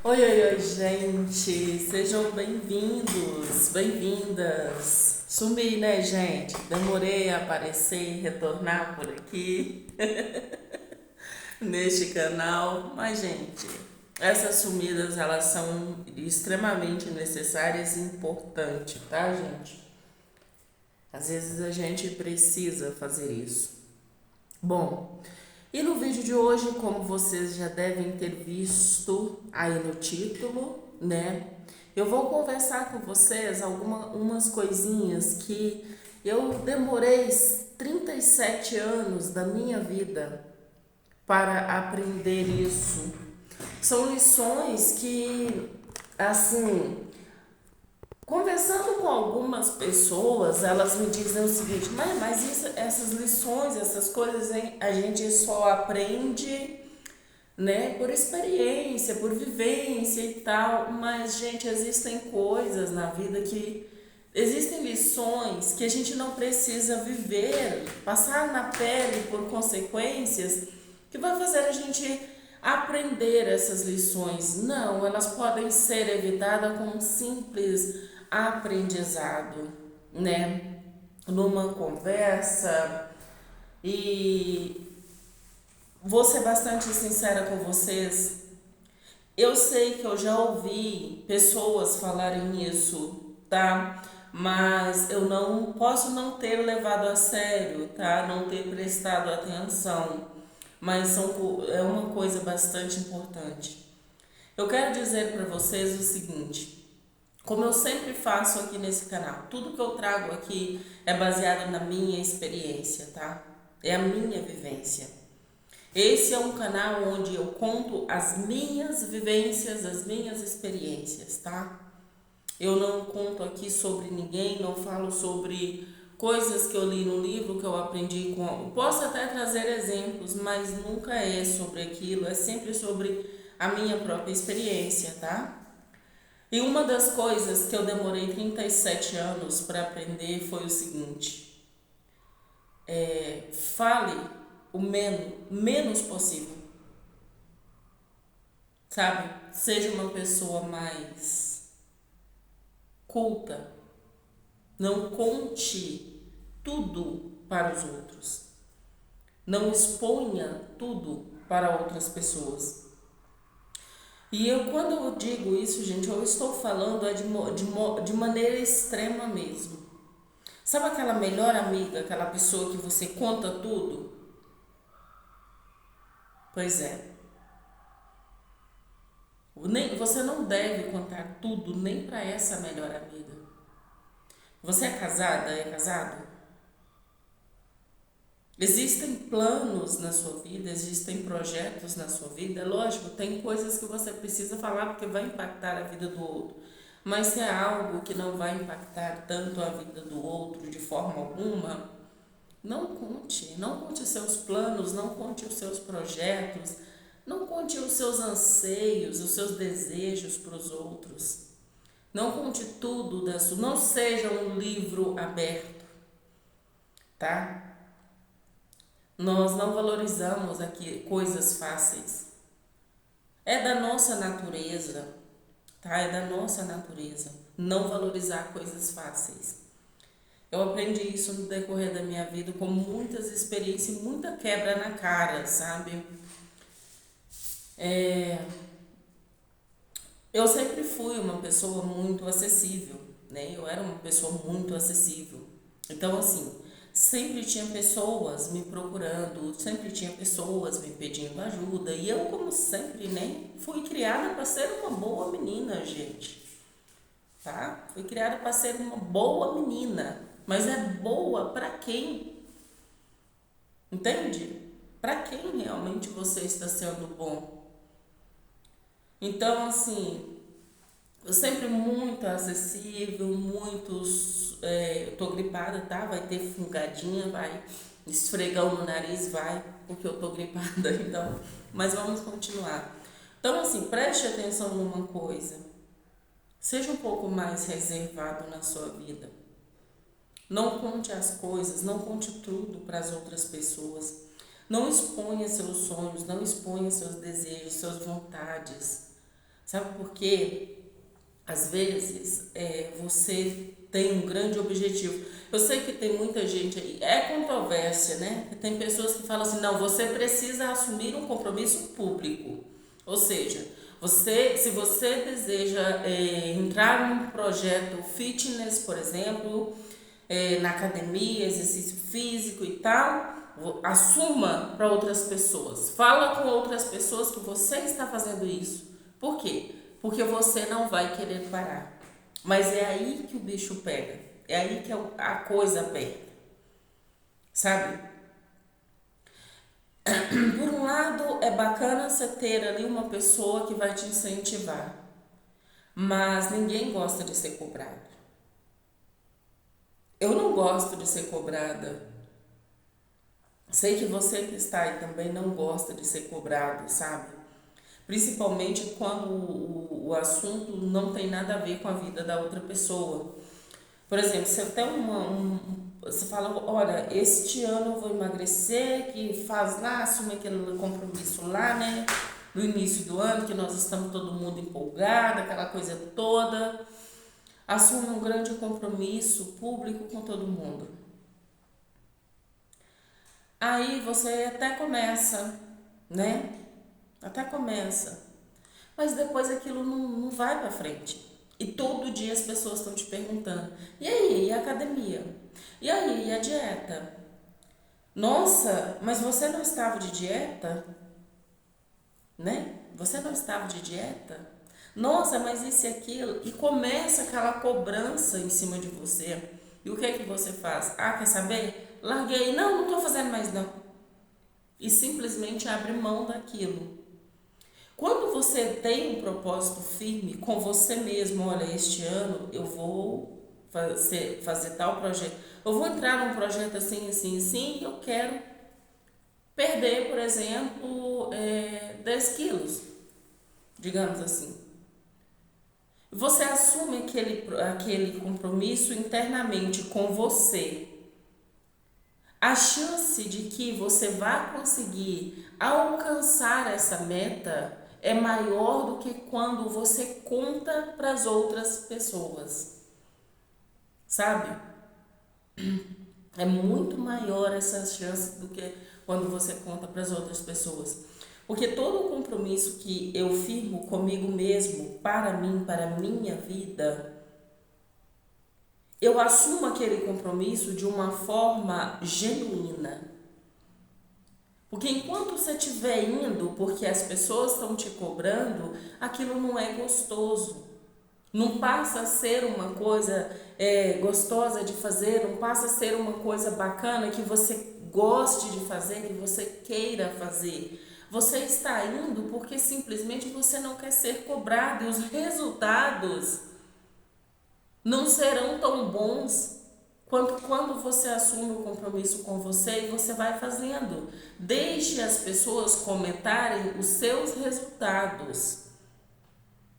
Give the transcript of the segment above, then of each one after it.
Oi, oi, oi, gente! Sejam bem-vindos, bem-vindas. Sumi, né, gente? Demorei a aparecer e retornar por aqui neste canal, mas, gente, essas sumidas elas são extremamente necessárias e importantes, tá, gente? Às vezes a gente precisa fazer isso. Bom, e no vídeo de hoje, como vocês já devem ter visto aí no título, né? Eu vou conversar com vocês umas coisinhas que eu demorei 37 anos da minha vida para aprender isso. São lições que, assim, conversando com algumas pessoas, elas me dizem o seguinte: mas isso, essas lições, essas coisas, hein, a gente só aprende, né, por experiência, por vivência e tal. Mas, gente, existem coisas na vida que existem lições que a gente não precisa viver, passar na pele por consequências que vai fazer a gente aprender essas lições. Não, elas podem ser evitadas com um simples aprendizado, né? Numa conversa. E vou ser bastante sincera com vocês. Eu sei que eu já ouvi pessoas falarem isso, tá? Mas eu não posso não ter levado a sério, tá? Não ter prestado atenção. Mas é uma coisa bastante importante. Eu quero dizer para vocês o seguinte: como eu sempre faço aqui nesse canal, tudo que eu trago aqui é baseado na minha experiência, tá? É a minha vivência. Esse é um canal onde eu conto as minhas vivências, as minhas experiências, tá? Eu não conto aqui sobre ninguém, não falo sobre coisas que eu li no livro, que eu aprendi com. Posso até trazer exemplos, mas nunca é sobre aquilo, é sempre sobre a minha própria experiência, tá? E uma das coisas que eu demorei 37 anos para aprender foi o seguinte: fale o menos possível, sabe? Seja uma pessoa mais culta. Não conte tudo para os outros. Não exponha tudo para outras pessoas. E quando eu digo isso, gente, eu estou falando de maneira extrema mesmo. Sabe aquela melhor amiga, aquela pessoa que você conta tudo? Pois é. Você não deve contar tudo nem para essa melhor amiga. Você é casada? É casado? Existem planos na sua vida, existem projetos na sua vida. É lógico, tem coisas que você precisa falar porque vai impactar a vida do outro. Mas se é algo que não vai impactar tanto a vida do outro de forma alguma, não conte. Não conte os seus planos, não conte os seus projetos, não conte os seus anseios, os seus desejos para os outros. Não conte tudo da sua. Não seja um livro aberto, tá? Nós não valorizamos aqui coisas fáceis. É da nossa natureza, tá? É da nossa natureza não valorizar coisas fáceis. Eu aprendi isso no decorrer da minha vida com muitas experiências e muita quebra na cara, sabe? Eu sempre fui uma pessoa muito acessível, né? Eu era uma pessoa muito acessível. Então, assim, sempre tinha pessoas me procurando, sempre tinha pessoas me pedindo ajuda. E eu, como sempre, né, fui criada para ser uma boa menina, gente. Tá? Fui criada para ser uma boa menina. Mas é boa para quem? Entende? Para quem realmente você está sendo bom? Então, assim, eu sempre muito acessível, muitos. Eu tô gripada, tá? Vai ter fungadinha, vai. Esfregão no nariz, vai, porque eu tô gripada, então. Mas vamos continuar. Então, assim, preste atenção numa coisa. Seja um pouco mais reservado na sua vida. Não conte as coisas, não conte tudo para as outras pessoas. Não exponha seus sonhos, não exponha seus desejos, suas vontades. Sabe por quê? Às vezes você tem um grande objetivo. Eu sei que tem muita gente aí, é controvérsia, né? Tem pessoas que falam assim, não, você precisa assumir um compromisso público. Ou seja, se você deseja entrar num projeto fitness, por exemplo, na academia, exercício físico e tal, assuma para outras pessoas. Fala com outras pessoas que você está fazendo isso. Por quê? Porque você não vai querer parar. Mas é aí que o bicho pega. É aí que a coisa pega. Sabe? Por um lado, é bacana você ter ali uma pessoa que vai te incentivar. Mas ninguém gosta de ser cobrado. Eu não gosto de ser cobrada. Sei que você que está aí também não gosta de ser cobrado, sabe? Principalmente quando o assunto não tem nada a ver com a vida da outra pessoa. Por exemplo, se até você fala, olha, este ano eu vou emagrecer, que faz lá, assume aquele compromisso lá, né? No início do ano, que nós estamos todo mundo empolgado, aquela coisa toda. Assume um grande compromisso público com todo mundo. Aí você até começa, né? Até começa. Mas depois aquilo não vai pra frente. E todo dia as pessoas estão te perguntando: e aí, e a academia? E aí, e a dieta? Nossa, mas você não estava de dieta? Né? Você não estava de dieta? Nossa, mas isso e aquilo. E começa aquela cobrança em cima de você. E o que é que você faz? Ah, quer saber? Larguei. Não, não estou fazendo mais não. E simplesmente abre mão daquilo. Quando você tem um propósito firme com você mesmo, olha, este ano eu vou fazer tal projeto, eu vou entrar num projeto assim, assim, assim, e eu quero perder, por exemplo, 10 quilos, digamos assim. Você assume aquele compromisso internamente com você. A chance de que você vá conseguir alcançar essa meta é maior do que quando você conta para as outras pessoas, sabe? É muito maior essa chance do que quando você conta para as outras pessoas. Porque todo o compromisso que eu firmo comigo mesmo, para mim, para a minha vida, eu assumo aquele compromisso de uma forma genuína. Porque enquanto você estiver indo porque as pessoas estão te cobrando, aquilo não é gostoso. Não passa a ser uma coisa gostosa de fazer, não passa a ser uma coisa bacana que você goste de fazer, que você queira fazer. Você está indo porque simplesmente você não quer ser cobrado e os resultados não serão tão bons quanto quando você assume o compromisso com você e você vai fazendo. Deixe as pessoas comentarem os seus resultados.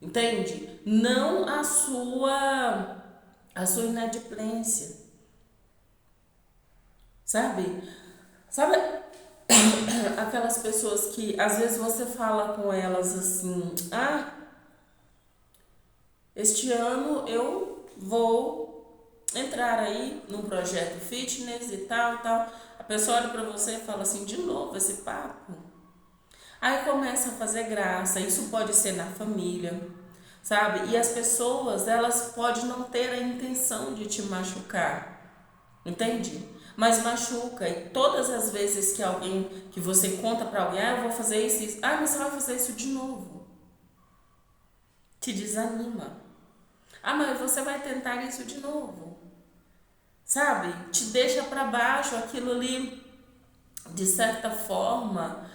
Entende? Não a sua inadimplência. Sabe? Sabe aquelas pessoas que às vezes você fala com elas assim: "Ah, este ano eu vou entrar aí num projeto fitness e tal, tal". A pessoa olha pra você e fala assim: "De novo esse papo?". Aí começa a fazer graça. Isso pode ser na família, sabe? E as pessoas, elas podem não ter a intenção de te machucar, entende? Mas machuca. E todas as vezes que você conta pra alguém: "Ah, eu vou fazer isso, isso". "Ah, mas você vai fazer isso de novo". Te desanima. "Ah, mas você vai tentar isso de novo". Sabe? Te deixa pra baixo. Aquilo ali, de certa forma,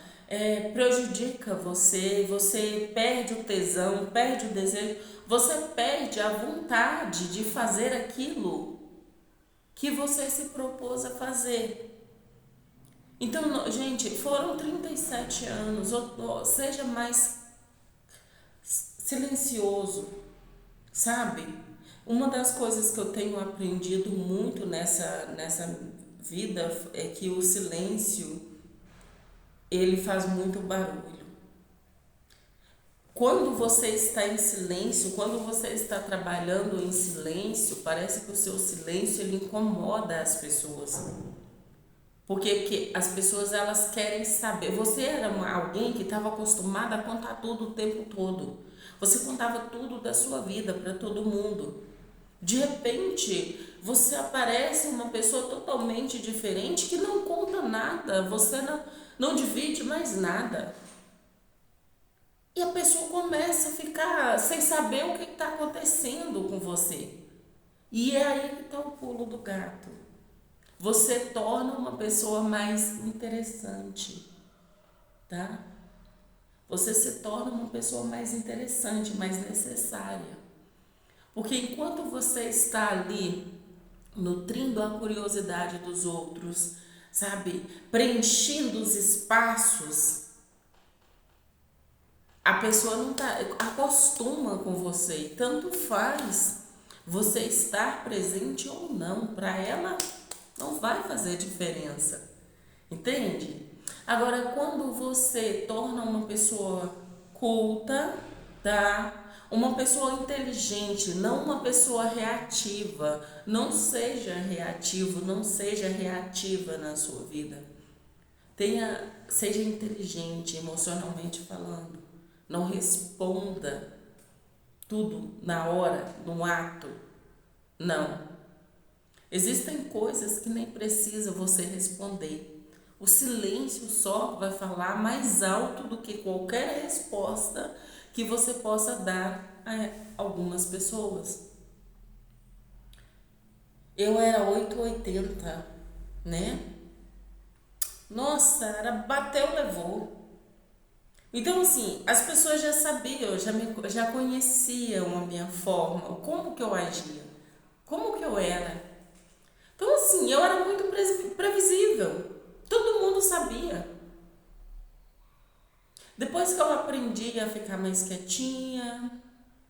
prejudica você perde o tesão, perde o desejo, você perde a vontade de fazer aquilo que você se propôs a fazer. Então, gente, foram 37 anos, ou seja mais silencioso, sabe? Uma das coisas que eu tenho aprendido muito nessa vida é que o silêncio, ele faz muito barulho. Quando você está em silêncio, quando você está trabalhando em silêncio, parece que o seu silêncio ele incomoda as pessoas. Porque as pessoas elas querem saber. Você era alguém que estava acostumada a contar tudo o tempo todo. Você contava tudo da sua vida para todo mundo. De repente, você aparece uma pessoa totalmente diferente que não conta nada. Você não divide mais nada. E a pessoa começa a ficar sem saber o que está acontecendo com você. E é aí que está o pulo do gato. Você torna uma pessoa mais interessante, tá? Você se torna uma pessoa mais interessante, mais necessária. Porque enquanto você está ali nutrindo a curiosidade dos outros, sabe? Preenchendo os espaços, a pessoa não tá, acostuma com você e tanto faz você estar presente ou não, para ela não vai fazer diferença, entende? Agora, quando você torna uma pessoa culta, tá? Uma pessoa inteligente, não uma pessoa reativa, não seja reativo, não seja reativa na sua vida. Seja inteligente emocionalmente falando. Não responda tudo na hora, no ato. Não. Existem coisas que nem precisa você responder. O silêncio só vai falar mais alto do que qualquer resposta que você possa dar a algumas pessoas. Eu era 880, né? Nossa, era bateu, levou. Então, assim, as pessoas já sabiam, já conheciam a minha forma, como que eu agia, como que eu era. Então, assim, eu era muito previsível. Todo mundo sabia. Depois que eu aprendi a ficar mais quietinha,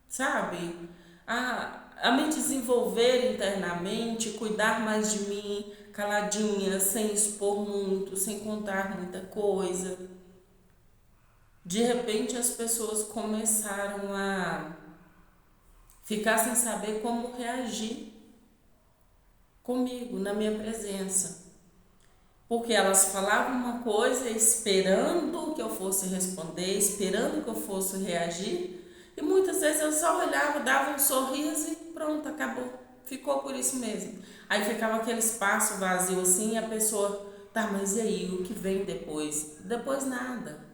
sabe? A me desenvolver internamente, cuidar mais de mim, caladinha, sem expor muito, sem contar muita coisa. De repente as pessoas começaram a ficar sem saber como reagir comigo, na minha presença. Porque elas falavam uma coisa esperando que eu fosse responder, esperando que eu fosse reagir, e muitas vezes eu só olhava, dava um sorriso e pronto, acabou. Ficou por isso mesmo. Aí ficava aquele espaço vazio assim e a pessoa, tá, mas e aí, o que vem depois? Depois nada.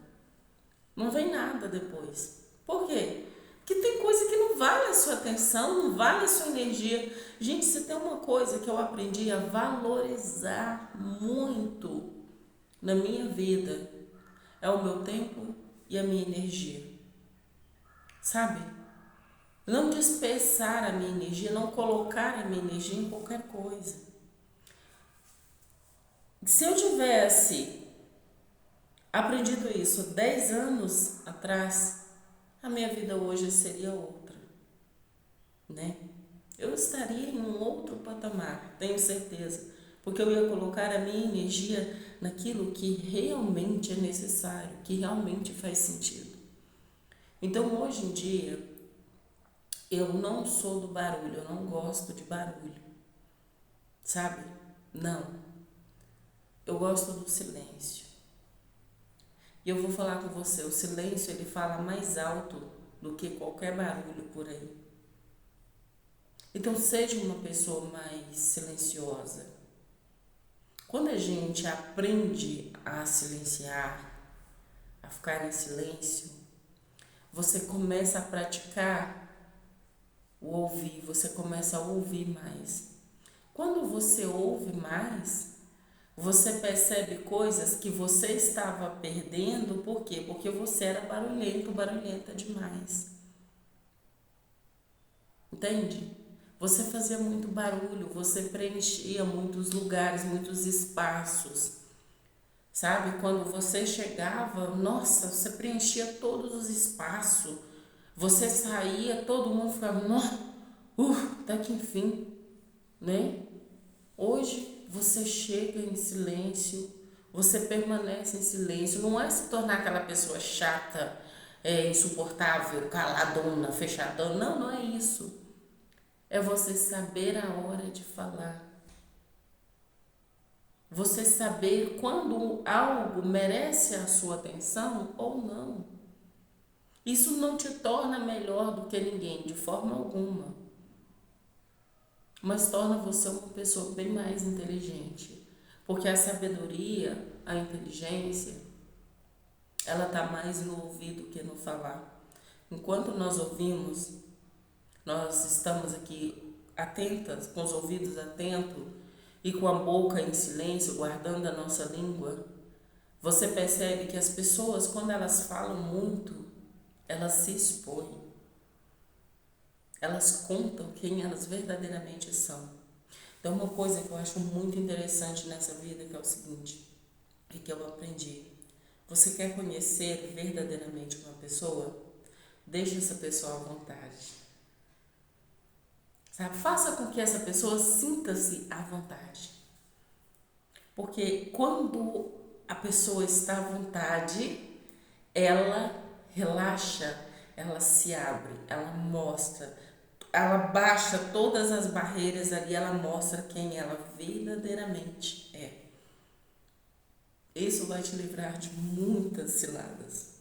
Não vem nada depois. Por quê? Porque tem coisa que não vale a sua atenção, não vale a sua energia. Gente, se tem uma coisa que eu aprendi a valorizar muito na minha vida, é o meu tempo e a minha energia. Sabe? Não dispersar a minha energia, não colocar a minha energia em qualquer coisa. Se eu tivesse aprendido isso 10 anos atrás, a minha vida hoje seria outra, né? Eu estaria em um outro patamar, tenho certeza, porque eu ia colocar a minha energia naquilo que realmente é necessário, que realmente faz sentido. Então, hoje em dia, eu não sou do barulho, eu não gosto de barulho, sabe? Não. Eu gosto do silêncio. E eu vou falar com você, o silêncio ele fala mais alto do que qualquer barulho por aí. Então seja uma pessoa mais silenciosa. Quando a gente aprende a silenciar, a ficar em silêncio, você começa a praticar o ouvir, você começa a ouvir mais. Quando você ouve mais, você percebe coisas que você estava perdendo, por quê? Porque você era barulhento, barulhenta demais. Entende? Você fazia muito barulho, você preenchia muitos lugares, muitos espaços. Sabe? Quando você chegava, nossa, você preenchia todos os espaços. Você saía, todo mundo ficava, até que enfim, né? Hoje você chega em silêncio, você permanece em silêncio, não é se tornar aquela pessoa chata, insuportável, caladona, fechadona. Não, não é isso. É você saber a hora de falar. Você saber quando algo merece a sua atenção ou não. Isso não te torna melhor do que ninguém, de forma alguma. Mas torna você uma pessoa bem mais inteligente. Porque a sabedoria, a inteligência, ela está mais no ouvido que no falar. Enquanto nós ouvimos, nós estamos aqui atentas, com os ouvidos atentos e com a boca em silêncio, guardando a nossa língua. Você percebe que as pessoas, quando elas falam muito, elas se expõem. Elas contam quem elas verdadeiramente são. Então, uma coisa que eu acho muito interessante nessa vida que é o seguinte, e que eu aprendi. Você quer conhecer verdadeiramente uma pessoa? Deixe essa pessoa à vontade. Sabe? Faça com que essa pessoa sinta-se à vontade. Porque quando a pessoa está à vontade, ela relaxa, ela se abre, ela mostra, ela baixa todas as barreiras ali, ela mostra quem ela verdadeiramente é. Isso vai te livrar de muitas ciladas.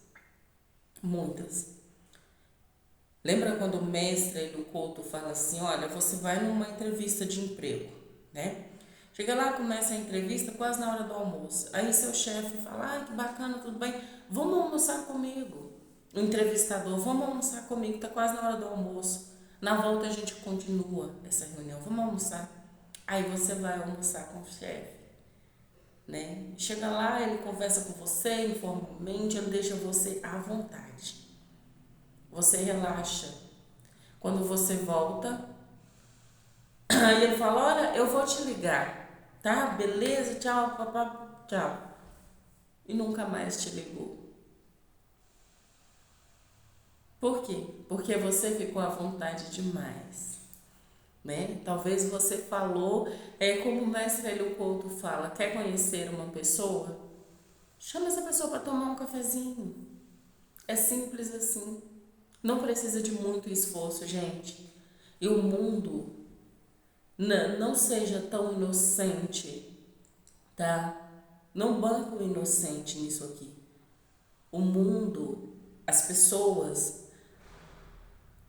Muitas. Lembra quando o mestre do culto fala assim, olha, você vai numa entrevista de emprego, né? Chega lá, começa a entrevista quase na hora do almoço. Aí seu chefe fala, ai, que bacana, tudo bem, vamos almoçar comigo. O entrevistador, vamos almoçar comigo, tá quase na hora do almoço. Na volta a gente continua essa reunião, vamos almoçar. Aí você vai almoçar com o chefe, né? Chega lá, ele conversa com você informalmente, ele deixa você à vontade. Você relaxa. Quando você volta, aí ele fala, olha, eu vou te ligar, tá? Beleza, tchau, papá, tchau. E nunca mais te ligou. Por quê? Porque você ficou à vontade demais, né? Talvez você falou, como o mestre Hélio Couto fala, quer conhecer uma pessoa? Chama essa pessoa para tomar um cafezinho. É simples assim. Não precisa de muito esforço, gente. E o mundo não seja tão inocente, tá? Não banque o inocente nisso aqui. O mundo, as pessoas,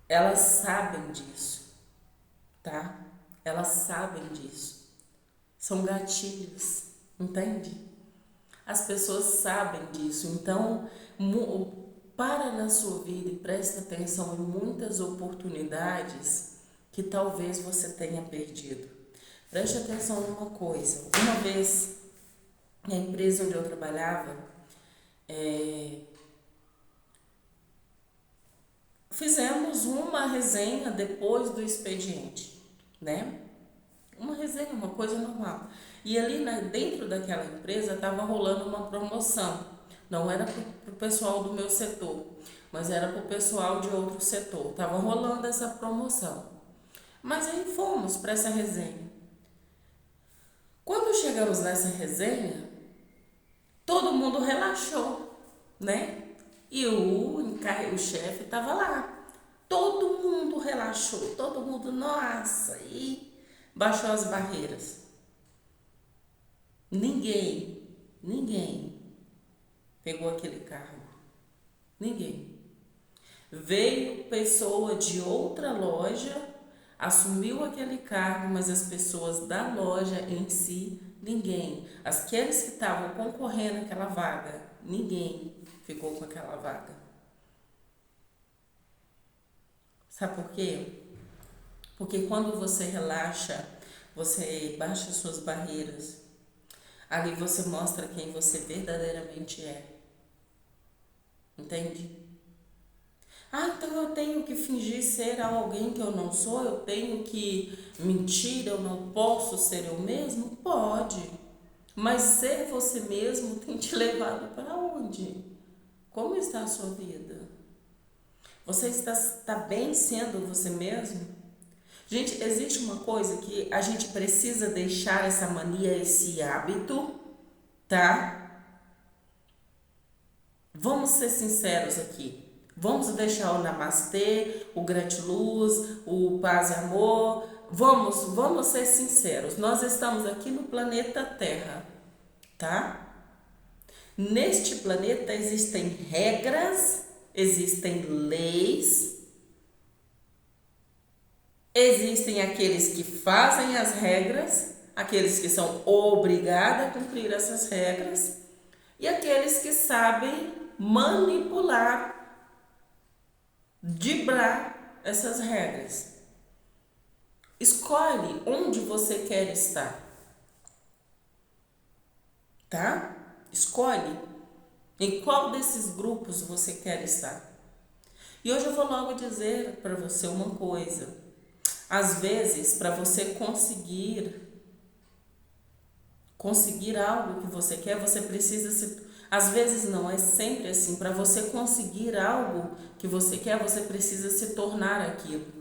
elas sabem disso, tá? Elas sabem disso. São gatilhos, entende? As pessoas sabem disso. Então, para na sua vida e preste atenção em muitas oportunidades que talvez você tenha perdido. Preste atenção numa coisa. Uma vez, na empresa onde eu trabalhava, fizemos uma resenha depois do expediente, né? Uma resenha, uma coisa normal. E ali dentro daquela empresa estava rolando uma promoção. Não era para o pessoal do meu setor, mas era para o pessoal de outro setor. Estava rolando essa promoção. Mas aí fomos para essa resenha. Quando chegamos nessa resenha, todo mundo relaxou, né? E o chefe estava lá. Todo mundo relaxou, todo mundo, nossa, e baixou as barreiras. Ninguém pegou aquele cargo. Ninguém. Veio pessoa de outra loja, assumiu aquele cargo, mas as pessoas da loja em si, ninguém. Aqueles que estavam concorrendo àquela vaga, ninguém ficou com aquela vaga. Sabe por quê? Porque quando você relaxa, você baixa suas barreiras. Ali você mostra quem você verdadeiramente é. Entende? Ah, então eu tenho que fingir ser alguém que eu não sou? Eu tenho que mentir? Eu não posso ser eu mesmo? Pode. Mas ser você mesmo tem te levado para onde? Como está a sua vida? Você está bem sendo você mesmo? Gente, existe uma coisa que a gente precisa deixar essa mania, esse hábito, tá? Vamos ser sinceros aqui. Vamos deixar o namastê, o gratiluz, o paz e amor. Vamos ser sinceros. Nós estamos aqui no planeta Terra, tá? Neste planeta existem regras, existem leis, existem aqueles que fazem as regras, aqueles que são obrigados a cumprir essas regras e aqueles que sabem manipular, driblar essas regras. Escolhe onde você quer estar, tá? Escolhe em qual desses grupos você quer estar. E hoje eu vou logo dizer para você uma coisa. Às vezes, para você conseguir algo que você quer, você precisa se... Às vezes não, é sempre assim. Para você conseguir algo que você quer, você precisa se tornar aquilo.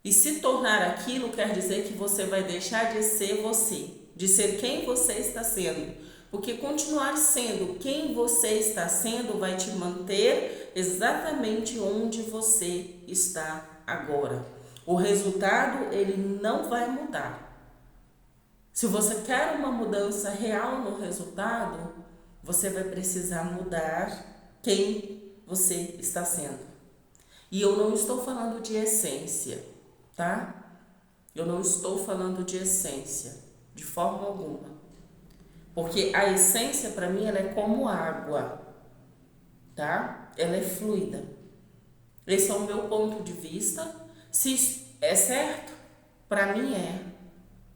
E se tornar aquilo quer dizer que você vai deixar de ser você, de ser quem você está sendo. Porque continuar sendo quem você está sendo vai te manter exatamente onde você está agora. O resultado, ele não vai mudar. Se você quer uma mudança real no resultado, você vai precisar mudar quem você está sendo. E eu não estou falando de essência, tá? Eu não estou falando de essência, de forma alguma. Porque a essência, para mim, ela é como água, tá? Ela é fluida. Esse é o meu ponto de vista. Se é certo, para mim é.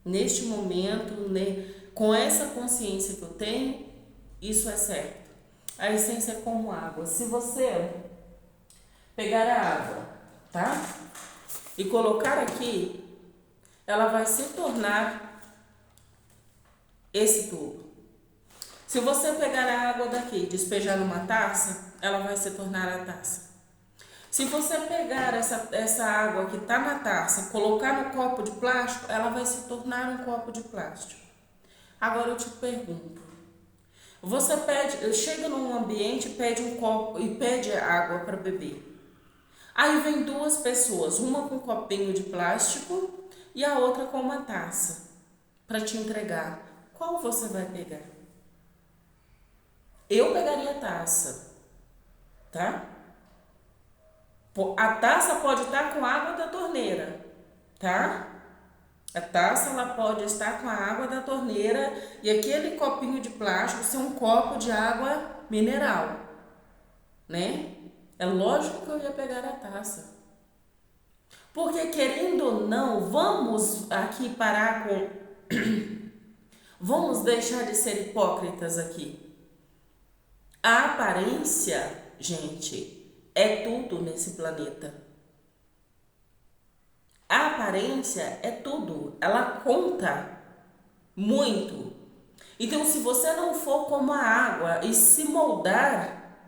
Neste momento, com essa consciência que eu tenho, isso é certo. A essência é como água. Se você pegar a água, tá? E colocar aqui, ela vai se tornar esse tubo. Se você pegar a água daqui e despejar numa taça, ela vai se tornar a taça. Se você pegar essa água que está na taça, colocar no copo de plástico, ela vai se tornar um copo de plástico. Agora eu te pergunto, você chega num ambiente, pede um copo e pede água para beber. Aí vem duas pessoas, uma com um copinho de plástico e a outra com uma taça para te entregar. Qual você vai pegar? Eu pegaria a taça, tá? A taça pode estar com água da torneira, tá? A taça ela pode estar com a água da torneira e aquele copinho de plástico ser um copo de água mineral, né? É lógico que eu ia pegar a taça. Porque querendo ou não, vamos aqui parar com... Vamos deixar de ser hipócritas aqui. A aparência, gente, é tudo nesse planeta. A aparência é tudo. Ela conta muito. Então, se você não for como a água e se moldar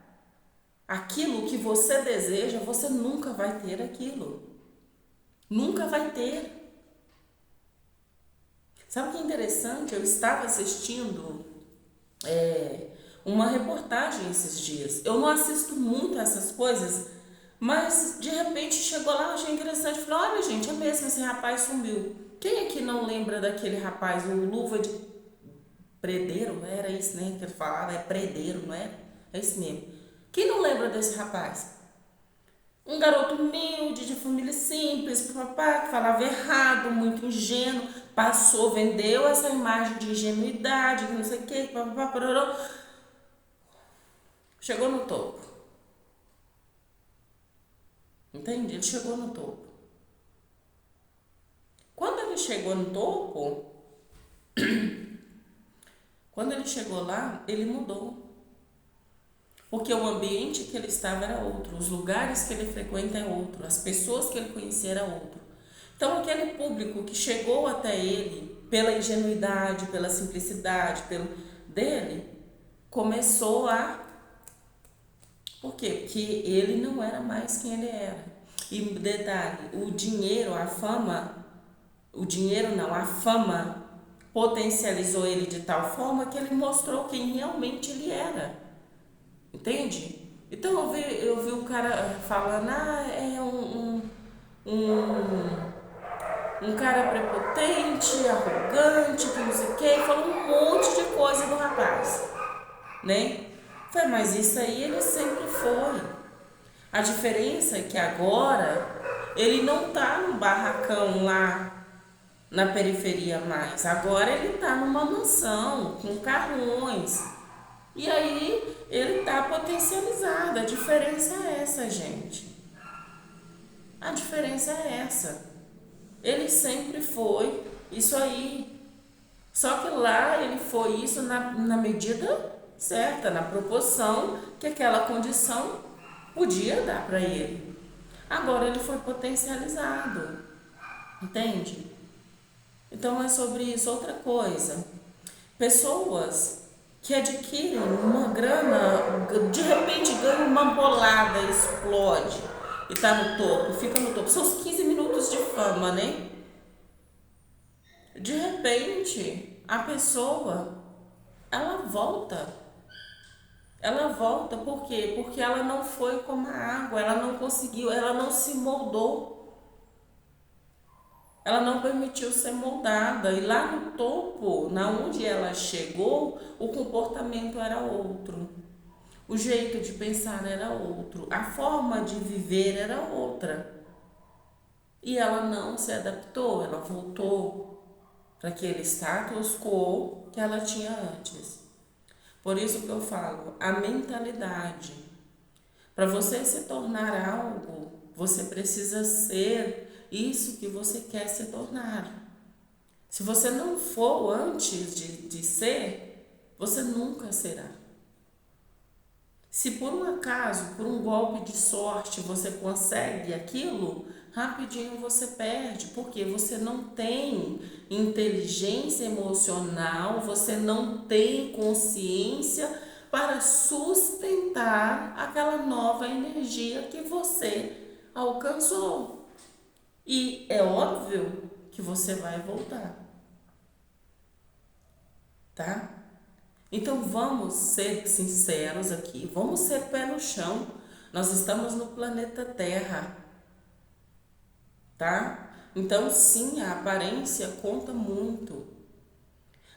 aquilo que você deseja, você nunca vai ter aquilo. Nunca vai ter. Sabe o que é interessante? Eu estava assistindo uma reportagem esses dias. Eu não assisto muito a essas coisas, mas de repente chegou lá, achei interessante. Falei, olha gente, é mesmo, esse rapaz sumiu. Quem aqui não lembra daquele rapaz, o Luva de Predeiro? Era isso, né, que ele falava, é Predeiro, não é? É isso mesmo. Quem não lembra desse rapaz? Um garoto humilde, de família simples, papá, que falava errado, muito ingênuo, passou, vendeu essa imagem de ingenuidade, que não sei o que, papá, parará. Chegou no topo. Entende? Ele chegou no topo. Quando ele chegou no topo, quando ele chegou lá, ele mudou. Porque o ambiente que ele estava era outro, os lugares que ele frequenta é outro, as pessoas que ele conhecia era outro. Então aquele público que chegou até ele pela ingenuidade, pela simplicidade, dele, começou a... Por quê? Porque ele não era mais quem ele era. E detalhe, o dinheiro, a fama potencializou ele de tal forma que ele mostrou quem realmente ele era. Entende? Então eu vi o cara falando, é um, um cara prepotente, arrogante, que não sei o que, e falou um monte de coisa do rapaz, né? Falei, mas isso aí ele sempre foi. A diferença é que agora ele não tá no barracão lá na periferia mais. Agora ele tá numa mansão com carrões. E aí ele tá potencializado. A diferença é essa, gente. A diferença é essa. Ele sempre foi isso aí. Só que lá ele foi isso na medida certa, na proporção que aquela condição podia dar para ele. Agora ele foi potencializado, entende? Então é sobre isso. Outra coisa, pessoas que adquirem uma grana, de repente ganham uma bolada, explode e tá no topo, fica no topo, são os 15 minutos de fama, né? De repente, a pessoa, ela volta. Ela volta, por quê? Porque ela não foi como a água, ela não conseguiu, ela não se moldou. Ela não permitiu ser moldada. E lá no topo, na onde ela chegou, o comportamento era outro. O jeito de pensar era outro. A forma de viver era outra. E ela não se adaptou, ela voltou para aquele status quo que ela tinha antes. Por isso que eu falo, a mentalidade. Para você se tornar algo, você precisa ser isso que você quer se tornar. Se você não for antes de ser, você nunca será. Se por um acaso, por um golpe de sorte, você consegue aquilo, rapidinho você perde, porque você não tem inteligência emocional, você não tem consciência para sustentar aquela nova energia que você alcançou. E é óbvio que você vai voltar, tá? Então vamos ser sinceros aqui, vamos ser pé no chão. Nós estamos no planeta Terra, tá? Então sim, a aparência conta muito.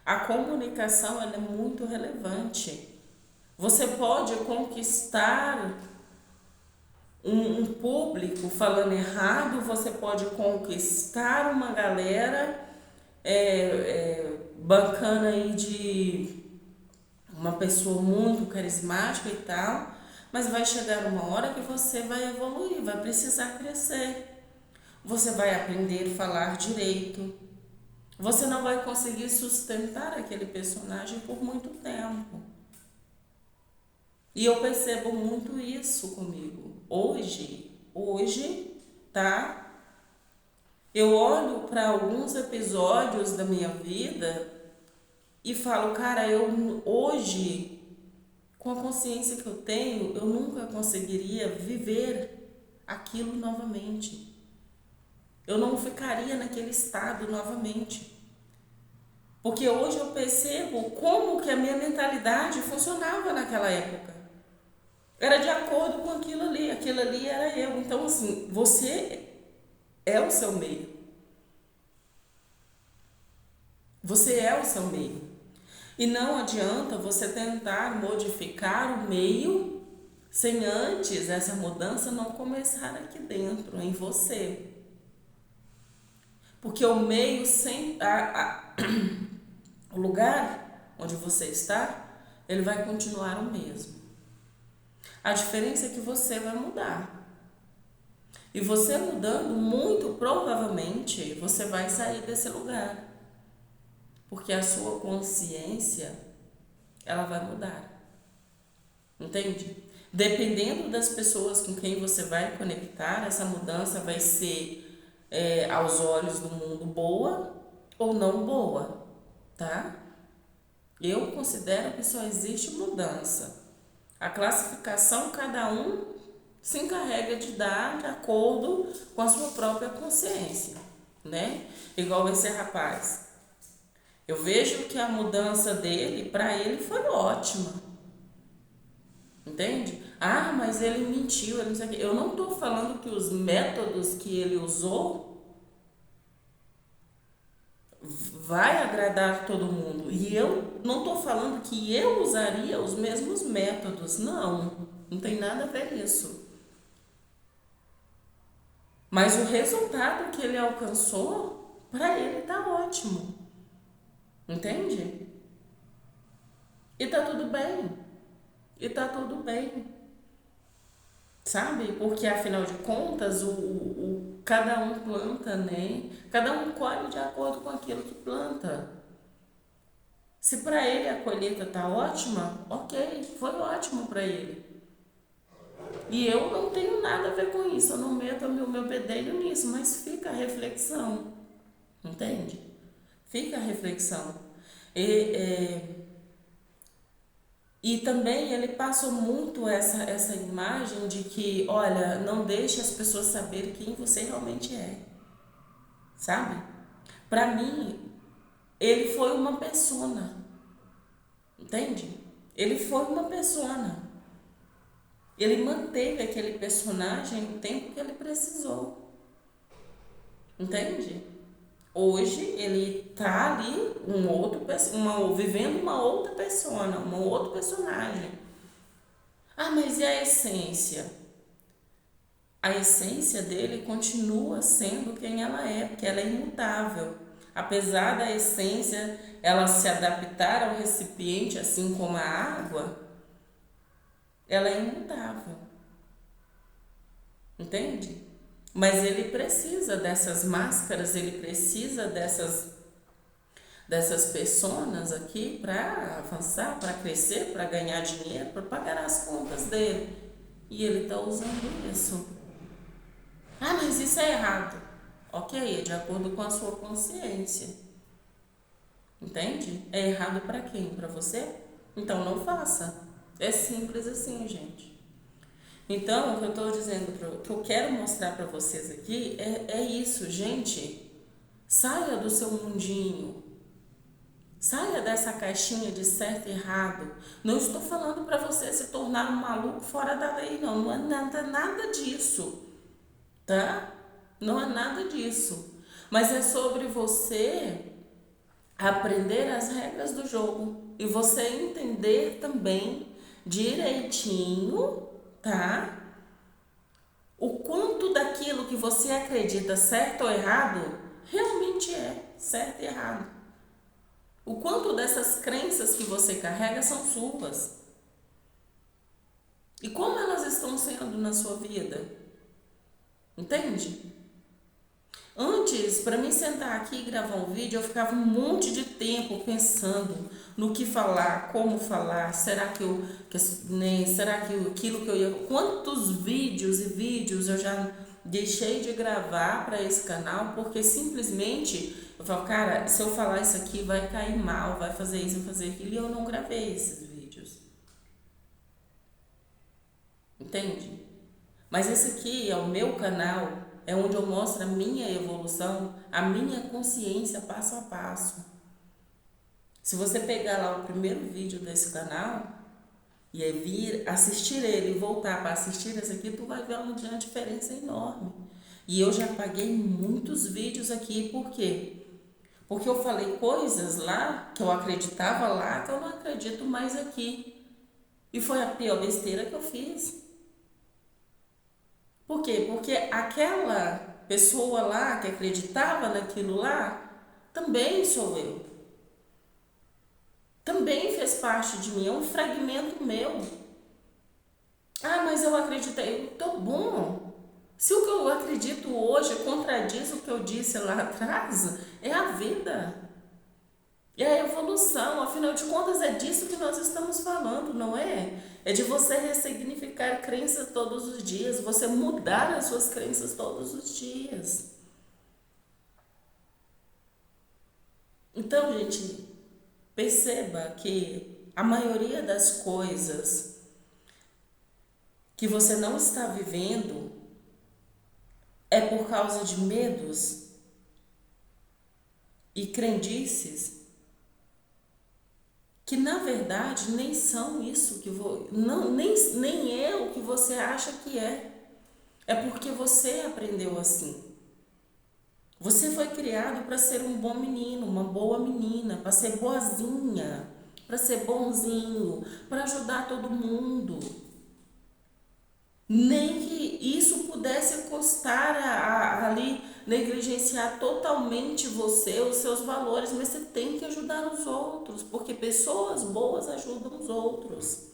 A comunicação ela é muito relevante. Você pode conquistar um público falando errado, você pode conquistar uma galera bacana aí de uma pessoa muito carismática e tal, mas vai chegar uma hora que você vai evoluir, vai precisar crescer. Você vai aprender a falar direito. Você não vai conseguir sustentar aquele personagem por muito tempo. E eu percebo muito isso comigo. Hoje, tá? Eu olho para alguns episódios da minha vida e falo, cara, eu hoje, com a consciência que eu tenho, eu nunca conseguiria viver aquilo novamente. Eu não ficaria naquele estado novamente. Porque hoje eu percebo como que a minha mentalidade funcionava naquela época. Era de acordo com aquilo ali era eu. Então, assim, você é o seu meio. Você é o seu meio. E não adianta você tentar modificar o meio sem antes essa mudança não começar aqui dentro, em você. Porque o meio, o lugar onde você está, ele vai continuar o mesmo. A diferença é que você vai mudar. E você mudando, muito provavelmente, você vai sair desse lugar. Porque a sua consciência, ela vai mudar. Entende? Dependendo das pessoas com quem você vai conectar, essa mudança vai ser, aos olhos do mundo, boa ou não boa, tá? Eu considero que só existe mudança. A classificação, cada um se encarrega de dar de acordo com a sua própria consciência, né? Igual esse rapaz. Eu vejo que a mudança dele, para ele, foi ótima. Entende? Ah, mas ele mentiu, ele não sei o quê. Eu não estou falando que os métodos que ele usou vai agradar todo mundo. E eu não estou falando que eu usaria os mesmos métodos. Não, não tem nada a ver isso. Mas o resultado que ele alcançou, para ele tá ótimo. Entende? E tá tudo bem. E tá tudo bem. Sabe? Porque afinal de contas, cada um planta, né? Cada um colhe de acordo com aquilo que planta. Se para ele a colheita tá ótima, ok, foi ótimo para ele. E eu não tenho nada a ver com isso, eu não meto o meu bedelho nisso, mas fica a reflexão, entende? Fica a reflexão. E, e também ele passou muito essa imagem de que, olha, não deixe as pessoas saberem quem você realmente é, sabe? Para mim, ele foi uma persona, entende? Ele foi uma persona. Ele manteve aquele personagem o tempo que ele precisou, entende? Hoje ele tá ali vivendo uma outra persona, um outro personagem. Ah, mas e a essência? A essência dele continua sendo quem ela é, porque ela é imutável. Apesar da essência ela se adaptar ao recipiente, assim como a água, ela é imutável. Entende? Mas ele precisa dessas máscaras, ele precisa dessas personas aqui para avançar, para crescer, para ganhar dinheiro, para pagar as contas dele. E ele está usando isso. Ah, mas isso é errado. Ok, é de acordo com a sua consciência. Entende? É errado para quem? Para você? Então não faça. É simples assim, gente. Então, o que eu estou dizendo, o que eu quero mostrar para vocês aqui é isso, gente. Saia do seu mundinho. Saia dessa caixinha de certo e errado. Não estou falando para você se tornar um maluco fora da lei, não. Não é nada disso, tá? Não é nada disso. Mas é sobre você aprender as regras do jogo e você entender também direitinho, tá? O quanto daquilo que você acredita certo ou errado realmente é certo e errado. O quanto dessas crenças que você carrega são suas. E como elas estão sendo na sua vida. Entende? Antes, para mim sentar aqui e gravar um vídeo, eu ficava um monte de tempo pensando no que falar, como falar, será que eu, né, será que aquilo que eu ia, quantos vídeos e vídeos eu já deixei de gravar para esse canal, porque simplesmente eu falo, cara, se eu falar isso aqui vai cair mal, vai fazer isso, vai fazer aquilo, e eu não gravei esses vídeos. Entende? Mas esse aqui é o meu canal, é onde eu mostro a minha evolução, a minha consciência passo a passo. Se você pegar lá o primeiro vídeo desse canal e aí vir assistir ele e voltar para assistir esse aqui, tu vai ver uma diferença enorme. E eu já paguei muitos vídeos aqui, por quê? Porque eu falei coisas lá que eu acreditava lá que eu não acredito mais aqui. E foi a pior besteira que eu fiz. Por quê? Porque aquela pessoa lá que acreditava naquilo lá, também sou eu. Também fez parte de mim, é um fragmento meu. Ah, mas eu acreditei. Tô bom. Se o que eu acredito hoje contradiz o que eu disse lá atrás, é a vida. É a evolução, afinal de contas é disso que nós estamos falando, não é? É de você ressignificar crenças todos os dias, você mudar as suas crenças todos os dias. Então, gente, perceba que a maioria das coisas que você não está vivendo é por causa de medos e crendices que na verdade nem são isso que não, nem é o que você acha que é. É porque você aprendeu assim. Você foi criado para ser um bom menino, uma boa menina, para ser boazinha, para ser bonzinho, para ajudar todo mundo. Nem que isso pudesse custar ali, negligenciar totalmente você, os seus valores, mas você tem que ajudar os outros, porque pessoas boas ajudam os outros.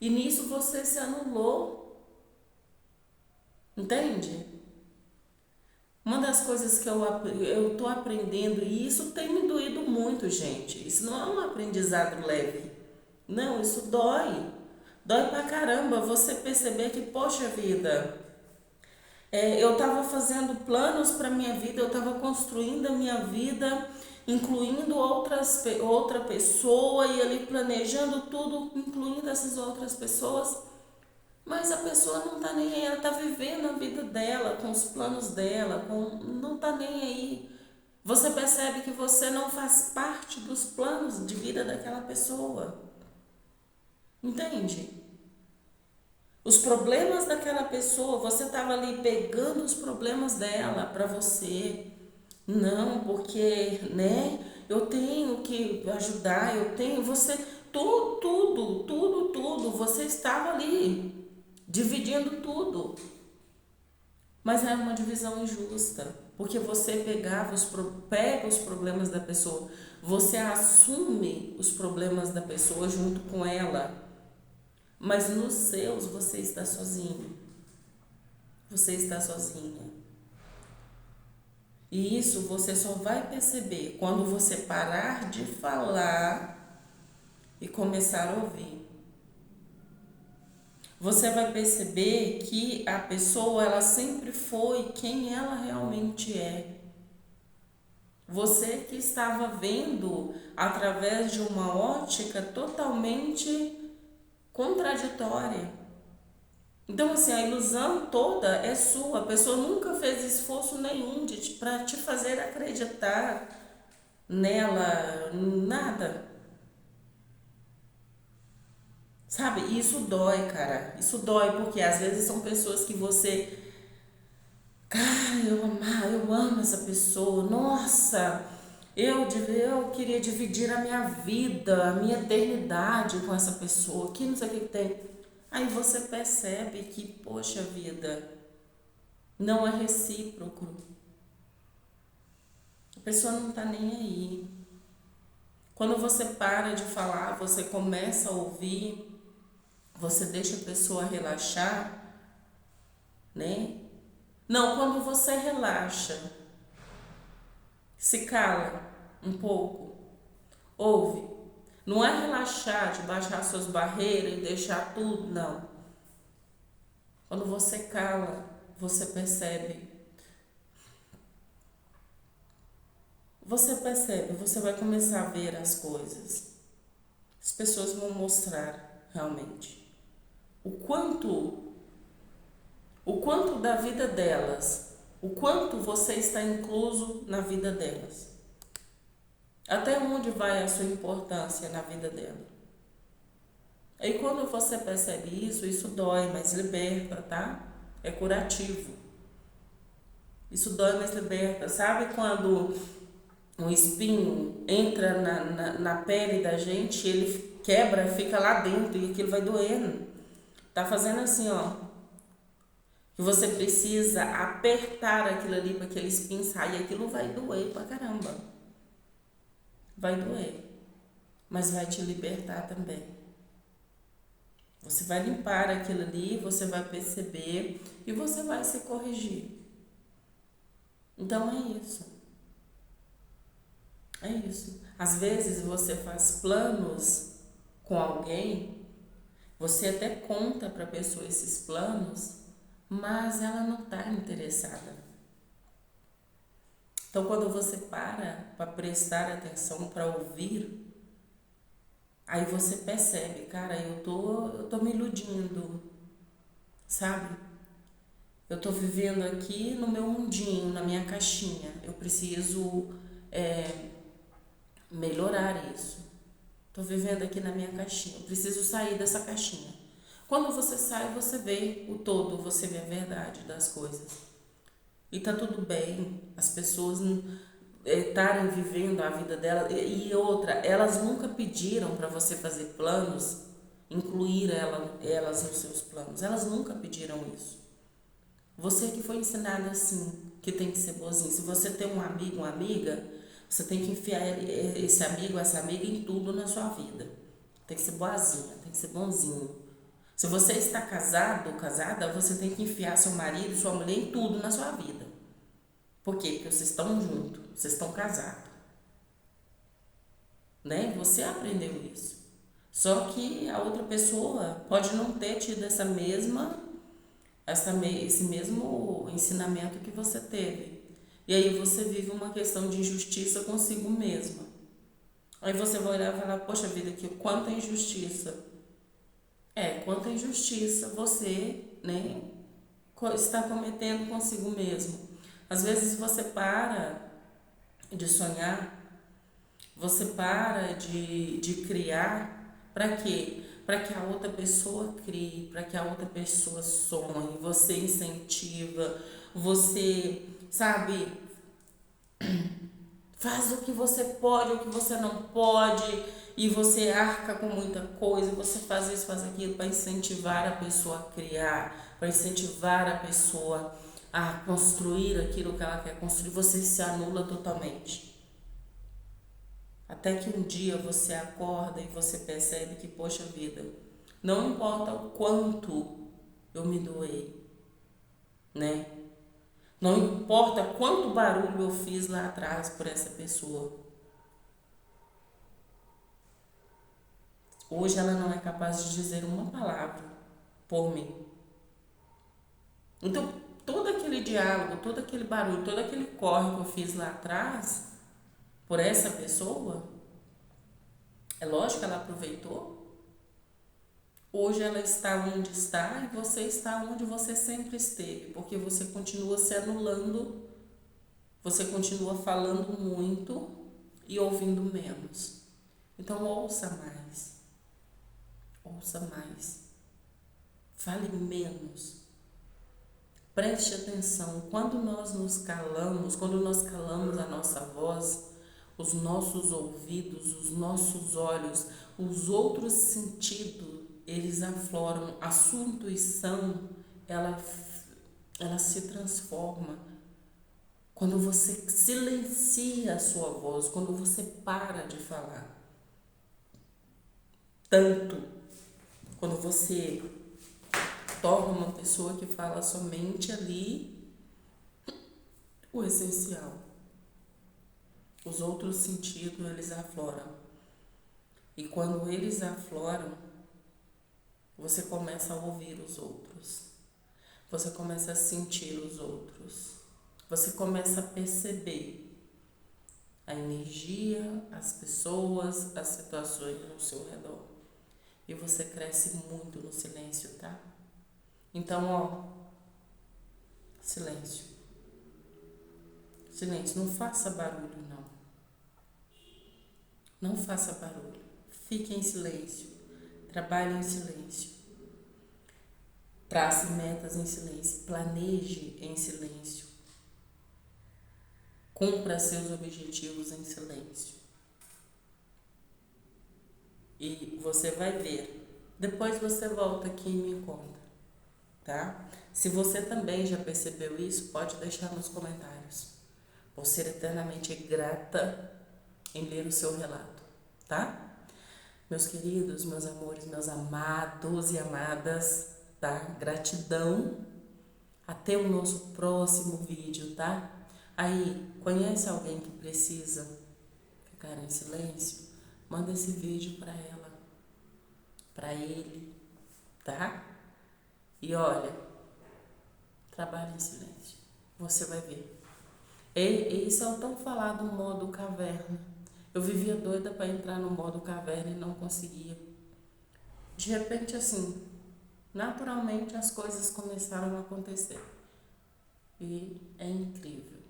E nisso você se anulou. Entende? Uma das coisas que eu tô aprendendo, e isso tem me doído muito, gente. Isso não é um aprendizado leve. Não, isso dói. Dói pra caramba você perceber que, poxa vida, eu tava fazendo planos pra minha vida, eu tava construindo a minha vida, incluindo outra pessoa e ali planejando tudo, incluindo essas outras pessoas. Mas a pessoa não tá nem aí, ela tá vivendo a vida dela, com os planos dela, não tá nem aí. Você percebe que você não faz parte dos planos de vida daquela pessoa. Entende? Os problemas daquela pessoa, você tava ali pegando os problemas dela para você. Não, porque, né, eu tenho que ajudar, tudo, você estava ali dividindo tudo. Mas era uma divisão injusta, porque você pega os problemas da pessoa, você assume os problemas da pessoa junto com ela, mas nos seus você está sozinho, você está sozinha. E isso você só vai perceber quando você parar de falar e começar a ouvir. Você vai perceber que a pessoa, ela sempre foi quem ela realmente é. Você que estava vendo através de uma ótica totalmente contraditória. Então, assim, a ilusão toda é sua. A pessoa nunca fez esforço nenhum para te fazer acreditar nela, nada. Sabe? E isso dói, cara. Isso dói porque às vezes são pessoas que você. Cara, eu amo essa pessoa. Nossa, eu queria dividir a minha vida, a minha eternidade com essa pessoa. Que não sei o que tem. Aí você percebe que, poxa vida, não é recíproco. A pessoa não tá nem aí. Quando você para de falar, você começa a ouvir, você deixa a pessoa relaxar, né? Não, quando você relaxa, se cala um pouco, ouve. Não é relaxar, de baixar suas barreiras e deixar tudo, não. Quando você cala, você percebe. Você vai começar a ver as coisas. As pessoas vão mostrar realmente o quanto da vida delas, o quanto você está incluso na vida delas. Até onde vai a sua importância na vida dela. E quando você percebe isso dói, mas liberta, tá? É curativo. Isso dói, mas liberta. Sabe quando um espinho entra na pele da gente, ele quebra, fica lá dentro e aquilo vai doendo. Tá fazendo assim, ó. Que você precisa apertar aquilo ali para aquele espinho sair. Aquilo vai doer pra caramba. Vai doer. Mas vai te libertar também. Você vai limpar aquilo ali, você vai perceber e você vai se corrigir. Então é isso. É isso. Às vezes você faz planos com alguém, você até conta para a pessoa esses planos, mas ela não está interessada. Então quando você para prestar atenção, para ouvir, aí você percebe, cara, eu tô me iludindo, sabe? Eu tô vivendo aqui no meu mundinho, na minha caixinha. Eu preciso melhorar isso. Tô vivendo aqui na minha caixinha, eu preciso sair dessa caixinha. Quando você sai, você vê o todo, você vê a verdade das coisas. E tá tudo bem, as pessoas estarem vivendo a vida dela. E outra, elas nunca pediram para você fazer planos, incluir elas nos seus planos. Elas nunca pediram isso. Você que foi ensinada assim, que tem que ser boazinha. Se você tem um amigo, uma amiga, você tem que enfiar esse amigo, essa amiga em tudo na sua vida. Tem que ser boazinha, tem que ser bonzinho. Se você está casado ou casada, você tem que enfiar seu marido, sua mulher em tudo na sua vida. Por quê? Porque vocês estão juntos, vocês estão casados. Né? Você aprendeu isso. Só que a outra pessoa pode não ter tido esse mesmo ensinamento que você teve. E aí você vive uma questão de injustiça consigo mesma. Aí você vai olhar e falar, poxa vida, que quanta injustiça. Quanta injustiça você, né, está cometendo consigo mesmo. Às vezes você para de sonhar, você para de criar, para quê? Para que a outra pessoa crie, para que a outra pessoa sonhe, você incentiva, você, sabe, faz o que você pode, o que você não pode, e você arca com muita coisa, você faz isso, faz aquilo para incentivar a pessoa a criar, para incentivar a pessoa a construir aquilo que ela quer construir, você se anula totalmente. Até que um dia você acorda e você percebe que, poxa vida, não importa o quanto eu me doei, né? Não importa quanto barulho eu fiz lá atrás por essa pessoa. Hoje ela não é capaz de dizer uma palavra por mim. Então, todo aquele diálogo, todo aquele barulho, todo aquele corre que eu fiz lá atrás por essa pessoa, é lógico que ela aproveitou. Hoje ela está onde está e você está onde você sempre esteve, porque você continua se anulando, você continua falando muito e ouvindo menos. Então ouça mais, fale menos, preste atenção. Quando nós nos calamos, quando nós calamos a nossa voz, os nossos ouvidos, os nossos olhos, os outros sentidos, eles afloram, a sua intuição, ela se transforma. Quando você silencia a sua voz, quando você para de falar. Tanto quando você torna uma pessoa que fala somente ali o essencial. Os outros sentidos, eles afloram. E quando eles afloram, você começa a ouvir os outros. Você começa a sentir os outros. Você começa a perceber a energia, as pessoas, as situações ao seu redor. E você cresce muito no silêncio, tá? Então, silêncio. Silêncio, não faça barulho, não. Não faça barulho. Fique em silêncio. Trabalhe em silêncio. Trace metas em silêncio. Planeje em silêncio. Cumpra seus objetivos em silêncio. E você vai ver. Depois você volta aqui e me conta, tá? Se você também já percebeu isso, pode deixar nos comentários. Vou ser eternamente grata em ler o seu relato, tá? Meus queridos, meus amores, meus amados e amadas, tá? Gratidão. Até o nosso próximo vídeo, tá? Aí, conhece alguém que precisa ficar em silêncio? Manda esse vídeo para ela, para ele, tá? E olha, trabalhe em silêncio, você vai ver. Esse é o tão falado modo caverna. Eu vivia doida para entrar no modo caverna e não conseguia. De repente, assim, naturalmente as coisas começaram a acontecer. E é incrível.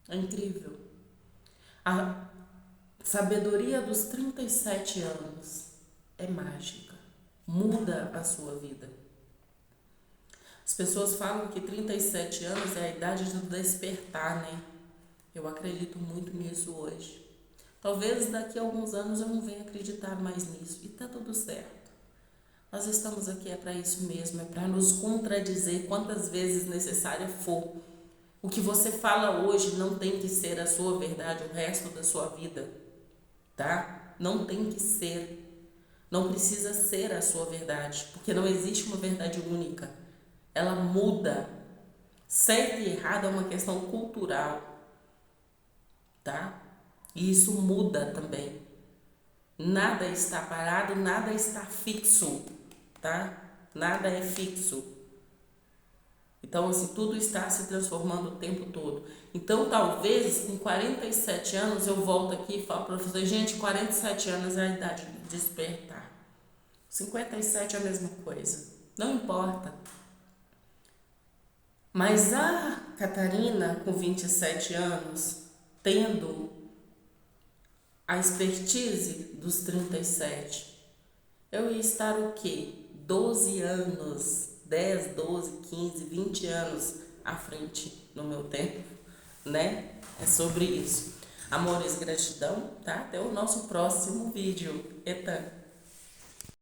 É incrível. Sabedoria dos 37 anos é mágica, muda a sua vida. As pessoas falam que 37 anos é a idade do despertar, né? Eu acredito muito nisso hoje. Talvez daqui a alguns anos eu não venha acreditar mais nisso, e tá tudo certo. Nós estamos aqui para isso mesmo, é para nos contradizer quantas vezes necessária for. O que você fala hoje não tem que ser a sua verdade o resto da sua vida, tá? Não tem que ser. Não precisa ser a sua verdade, porque não existe uma verdade única. Ela muda. Certo e errado é uma questão cultural, tá? E isso muda também. Nada está parado, nada está fixo, tá? Nada é fixo. Então, assim, tudo está se transformando o tempo todo. Então, talvez, com 47 anos, eu volto aqui e falo para você, gente, 47 anos é a idade de despertar. 57 é a mesma coisa. Não importa. Mas a Catarina, com 27 anos, tendo a expertise dos 37, eu ia estar o quê? 12 anos, 10, 12, 15, 20 anos à frente no meu tempo, né? É sobre isso. Amores, gratidão, tá? Até o nosso próximo vídeo. Eita!